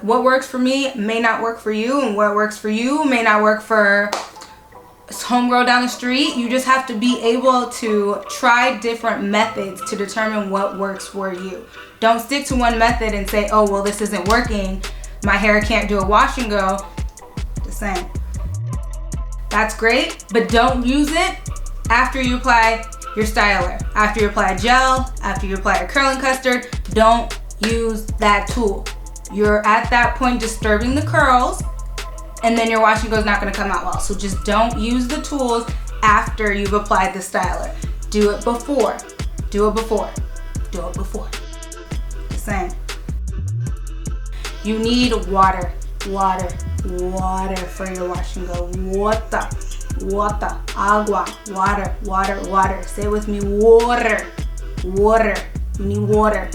What works for me may not work for you, and what works for you may not work for homegirl down the street. You just have to be able to try different methods to determine what works for you. Don't stick to one method and say, oh, well, this isn't working. My hair can't do a wash and go. The same. That's great, but don't use it after you apply your styler. After you apply gel, after you apply a curling custard, don't use that tool. You're at that point disturbing the curls, and then your wash and go is not gonna come out well. So just don't use the tools after you've applied the styler. Do it before. Do it before. Do it before. The same. You need water. Water. Water for your wash and go. Water. Water. Agua. Water. Water. Water. Say it with me. Water. Water. You need water.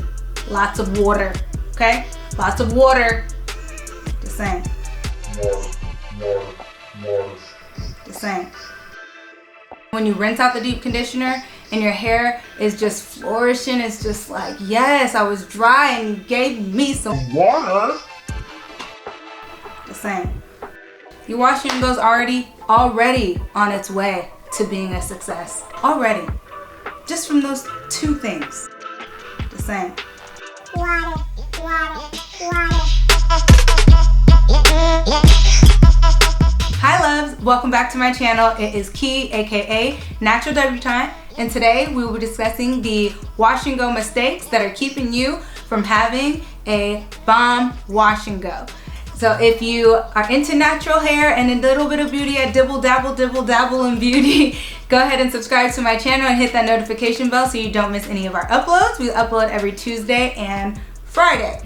Lots of water. Okay? Lots of water. The same. The same. When you rinse out the deep conditioner and your hair is just flourishing, it's just like, yes, I was dry and you gave me some water. The same. Your wash and go's already on its way to being a success. Already. Just from those two things. The same. Water, water, water. Hi loves, welcome back to my channel. It is Key, aka Natural Debutante, and today we will be discussing the wash and go mistakes that are keeping you from having a bomb wash and go. So if you are into natural hair and a little bit of beauty, a dibble dabble in beauty, go ahead and subscribe to my channel and hit that notification bell so you don't miss any of our uploads. We upload every Tuesday and Friday.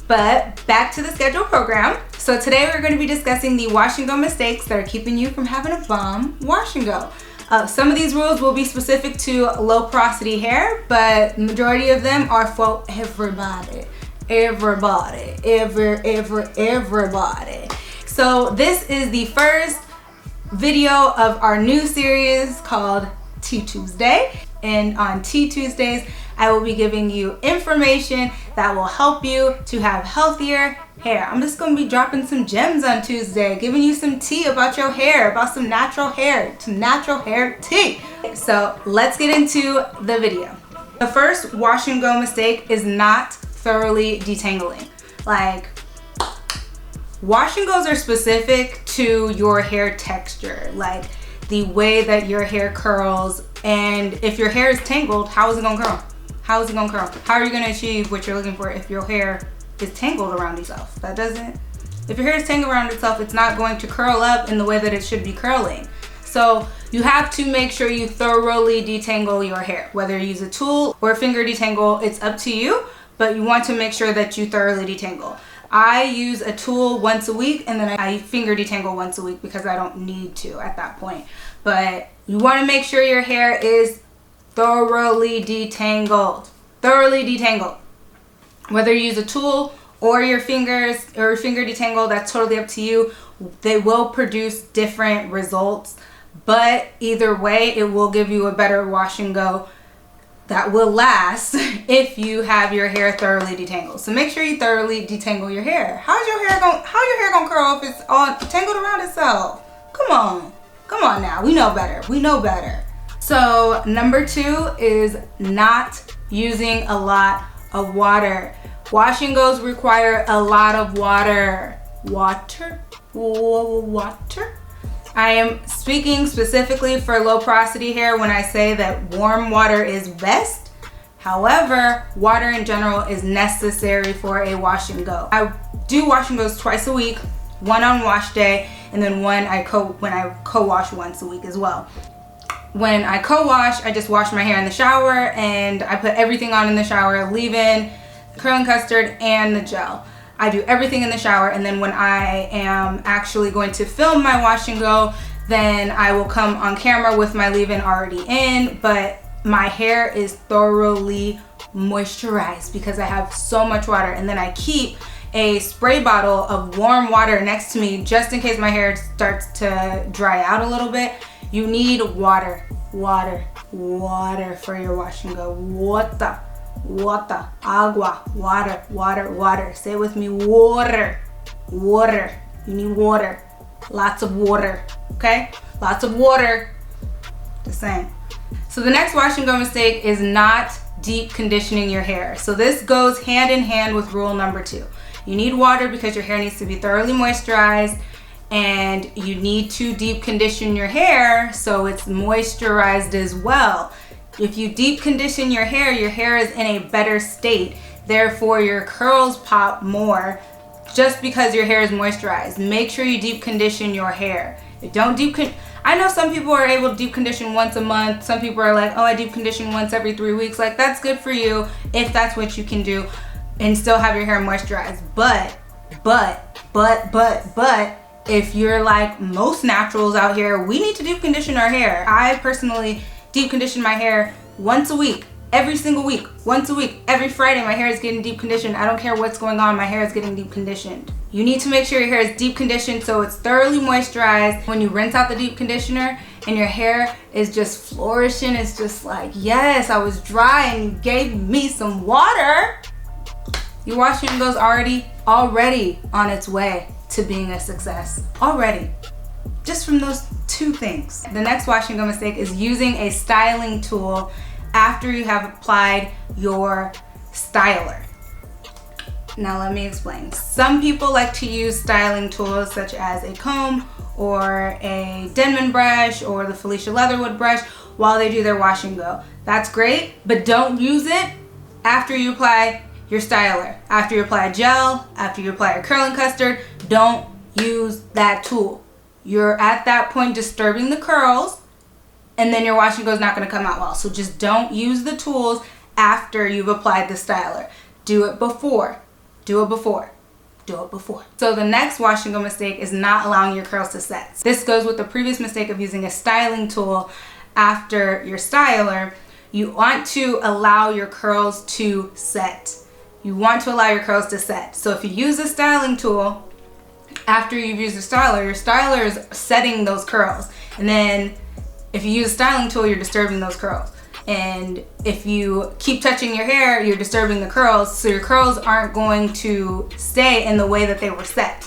But back to the scheduled program. So today we're going to be discussing the wash and go mistakes that are keeping you from having a bomb wash and go. Some of these rules will be specific to low porosity hair, but the majority of them are for everybody. Everybody. So this is the first video of our new series called Tea Tuesday. And on Tea Tuesdays, I will be giving you information that will help you to have healthier hair. I'm just going to be dropping some gems on Tuesday, giving you some tea about your hair, about some natural hair tea. So let's get into the video. The first wash and go mistake is not thoroughly detangling. Like, wash and goes are specific to your hair texture, like the way that your hair curls. And if your hair is tangled, how is it gonna curl? How is it gonna curl? How are you gonna achieve what you're looking for if your hair is tangled around itself? If your hair is tangled around itself, it's not going to curl up in the way that it should be curling. So you have to make sure you thoroughly detangle your hair. Whether you use a tool or finger detangle, it's up to you, but you want to make sure that you thoroughly detangle. I use a tool once a week and then I finger detangle once a week because I don't need to at that point. But you want to make sure your hair is thoroughly detangled. Thoroughly detangled. Whether you use a tool or your fingers or finger detangle, that's totally up to you. They will produce different results, but either way, it will give you a better wash and go that will last if you have your hair thoroughly detangled. So make sure you thoroughly detangle your hair. How's your hair gonna curl if it's all tangled around itself? Come on now, we know better. So number 2 is not using a lot of water. Wash and goes require a lot of water. Water. I am speaking specifically for low porosity hair when I say that warm water is best. However, water in general is necessary for a wash and go. I do wash and goes twice a week, one on wash day, and then one when I co-wash once a week as well. When I co-wash, I just wash my hair in the shower and I put everything on in the shower, leave-in, curling custard, and the gel. I do everything in the shower, and then when I am actually going to film my wash and go, then I will come on camera with my leave-in already in, but my hair is thoroughly moisturized because I have so much water. And then I keep a spray bottle of warm water next to me just in case my hair starts to dry out a little bit. You need water for your wash and go. water, agua, water, water, water. Say it with me, water, water. You need water, lots of water, okay? Lots of water, the same. So the next wash and go mistake is not deep conditioning your hair. So this goes hand in hand with rule number 2. You need water because your hair needs to be thoroughly moisturized, and you need to deep condition your hair so it's moisturized as well. If you deep condition your hair is in a better state. Therefore, your curls pop more just because your hair is moisturized. Make sure you deep condition your hair. Don't I know some people are able to deep condition once a month. Some people are like, oh, I deep condition once every 3 weeks. Like, that's good for you if that's what you can do and still have your hair moisturized. But if you're like most naturals out here, we need to deep condition our hair. I personally deep condition my hair once a week, every single week, once a week, every Friday. My hair is getting deep conditioned. I don't care what's going on, my hair is getting deep conditioned. You need to make sure your hair is deep conditioned so it's thoroughly moisturized. When you rinse out the deep conditioner and your hair is just flourishing, it's just like, yes, I was dry and you gave me some water. Your wash and go's already on its way to being a success. Already. Just from those 2 things. The next wash and go mistake is using a styling tool after you have applied your styler. Now let me explain. Some people like to use styling tools such as a comb or a Denman brush or the Felicia Leatherwood brush while they do their wash and go. That's great, but don't use it after you apply your styler. After you apply gel, after you apply your curling custard, don't use that tool. You're at that point disturbing the curls, and then your wash and go is not going to come out well. So just don't use the tools after you've applied the styler. Do it before. Do it before. Do it before. So the next wash and go mistake is not allowing your curls to set. This goes with the previous mistake of using a styling tool after your styler. You want to allow your curls to set. You want to allow your curls to set. So if you use a styling tool after you've used your styler is setting those curls. And then if you use a styling tool, you're disturbing those curls. And if you keep touching your hair, you're disturbing the curls. So your curls aren't going to stay in the way that they were set.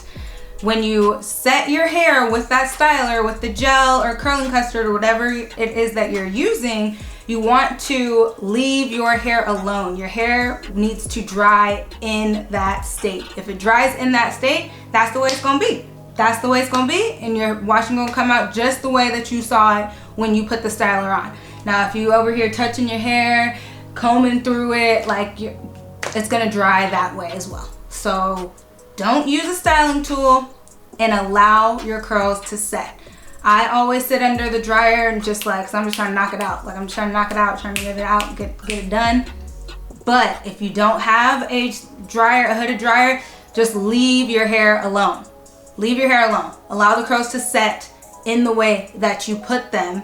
When you set your hair with that styler, with the gel or curling custard or whatever it is that you're using, you want to leave your hair alone. Your hair needs to dry in that state. If it dries in that state, that's the way it's gonna be. That's the way it's gonna be, and your washing gonna come out just the way that you saw it when you put the styler on. Now, if you over here touching your hair, combing through it, like it's gonna dry that way as well. So don't use a styling tool and allow your curls to set. I always sit under the dryer and just like, so I'm just trying to knock it out. Like I'm just trying to knock it out, trying to get it out, get it done. But if you don't have a dryer, a hooded dryer, just leave your hair alone. Leave your hair alone. Allow the curls to set in the way that you put them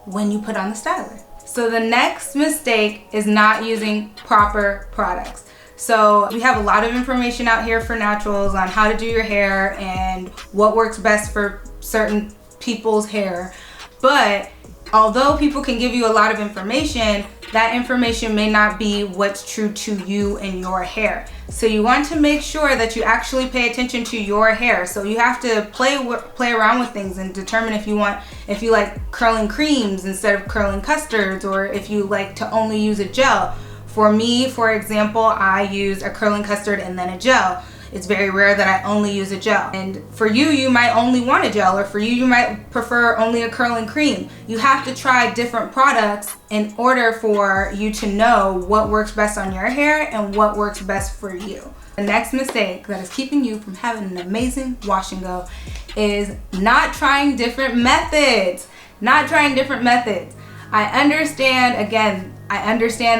when you put on the styler. So the next mistake is not using proper products. So we have a lot of information out here for naturals on how to do your hair and what works best for certain people's hair. But although people can give you a lot of information, that information may not be what's true to you and your hair. So you want to make sure that you actually pay attention to your hair. So you have to play around with things and determine if you like curling creams instead of curling custards, or if you like to only use a gel. For me, for example, I use a curling custard and then a gel. It's very rare that I only use a gel. And for you, you might only want a gel, or for you, you might prefer only a curling cream. You have to try different products in order for you to know what works best on your hair and what works best for you. The next mistake that is keeping you from having an amazing wash and go is not trying different methods. Not trying different methods. I understand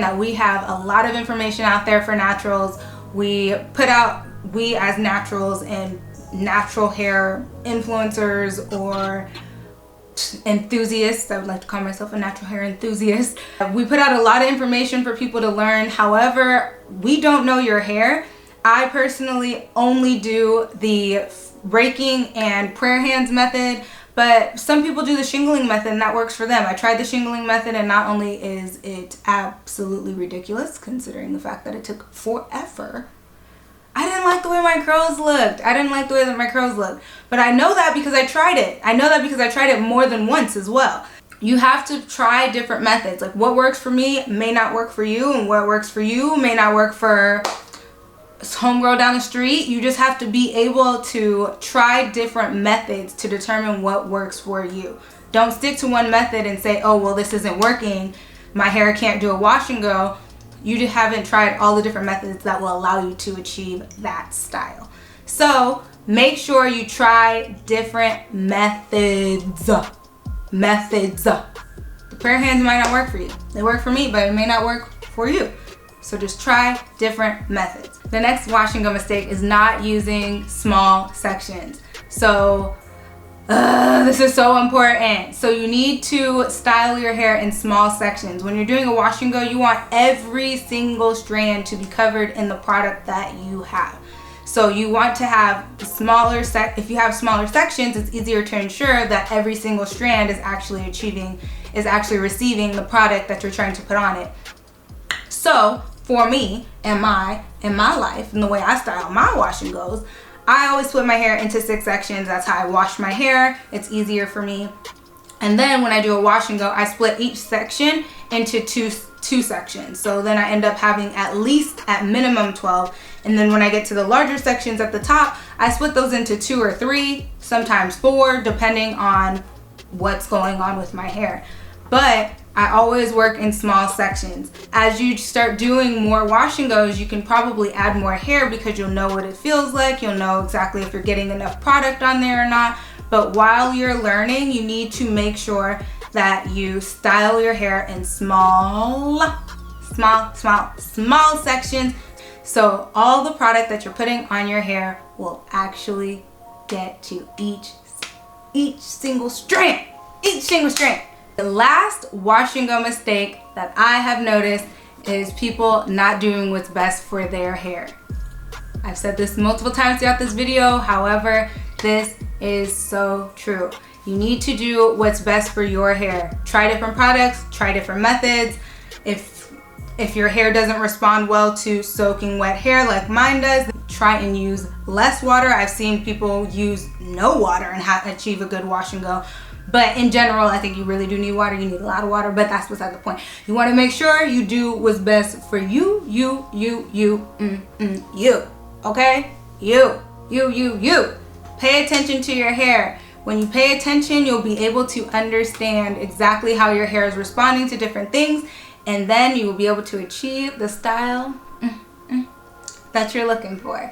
that we have a lot of information out there for naturals. We as naturals and natural hair influencers or enthusiasts, I would like to call myself a natural hair enthusiast. We put out a lot of information for people to learn. However, we don't know your hair. I personally only do the raking and prayer hands method, But some people do the shingling method and that works for them. I tried the shingling method and not only is it absolutely ridiculous, considering the fact that it took forever, I didn't like the way my curls looked. I didn't like the way that my curls looked. But I know that because I tried it. I know that because I tried it more than once as well. You have to try different methods. Like what works for me may not work for you, and what works for you may not work for homegirl down the street. You just have to be able to try different methods to determine what works for you. Don't stick to one method and say, oh, well, this isn't working. My hair can't do a wash and go. You just haven't tried all the different methods that will allow you to achieve that style. So make sure you try different methods. The prayer hands might not work for you. They work for me, but it may not work for you. So just try different methods. The next wash and go mistake is not using small sections. So this is so important. So you need to style your hair in small sections. When you're doing a wash and go, you want every single strand to be covered in the product that you have. So you want to have smaller if you have smaller sections, it's easier to ensure that every single strand is actually receiving the product that you're trying to put on it. So for me and my life and the way I style my wash and goes, I always split my hair into 6 sections. That's how I wash my hair. It's easier for me. And then when I do a wash and go, I split each section into two sections. So then I end up having at minimum 12. And then when I get to the larger sections at the top, I split those into 2 or 3, sometimes 4, depending on what's going on with my hair. But I always work in small sections. As you start doing more wash and goes, you can probably add more hair because you'll know what it feels like. You'll know exactly if you're getting enough product on there or not. But while you're learning, you need to make sure that you style your hair in small sections, so all the product that you're putting on your hair will actually get to each single strand. The last wash and go mistake that I have noticed is people not doing what's best for their hair. I've said this multiple times throughout this video, however, this is so true. You need to do what's best for your hair. Try different products, try different methods. If your hair doesn't respond well to soaking wet hair like mine does, try and use less water. I've seen people use no water and achieve a good wash and go. But in general, I think you really do need water. You need a lot of water, but that's beside the point. You want to make sure you do what's best for you, okay? You. Pay attention to your hair. When you pay attention, you'll be able to understand exactly how your hair is responding to different things, and then you will be able to achieve the style that you're looking for.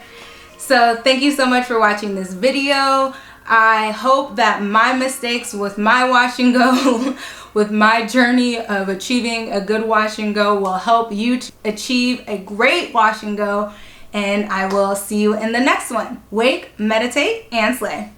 So thank you so much for watching this video. I hope that my mistakes with my wash and go, with my journey of achieving a good wash and go, will help you to achieve a great wash and go. And I will see you in the next one. Wake, meditate, and slay.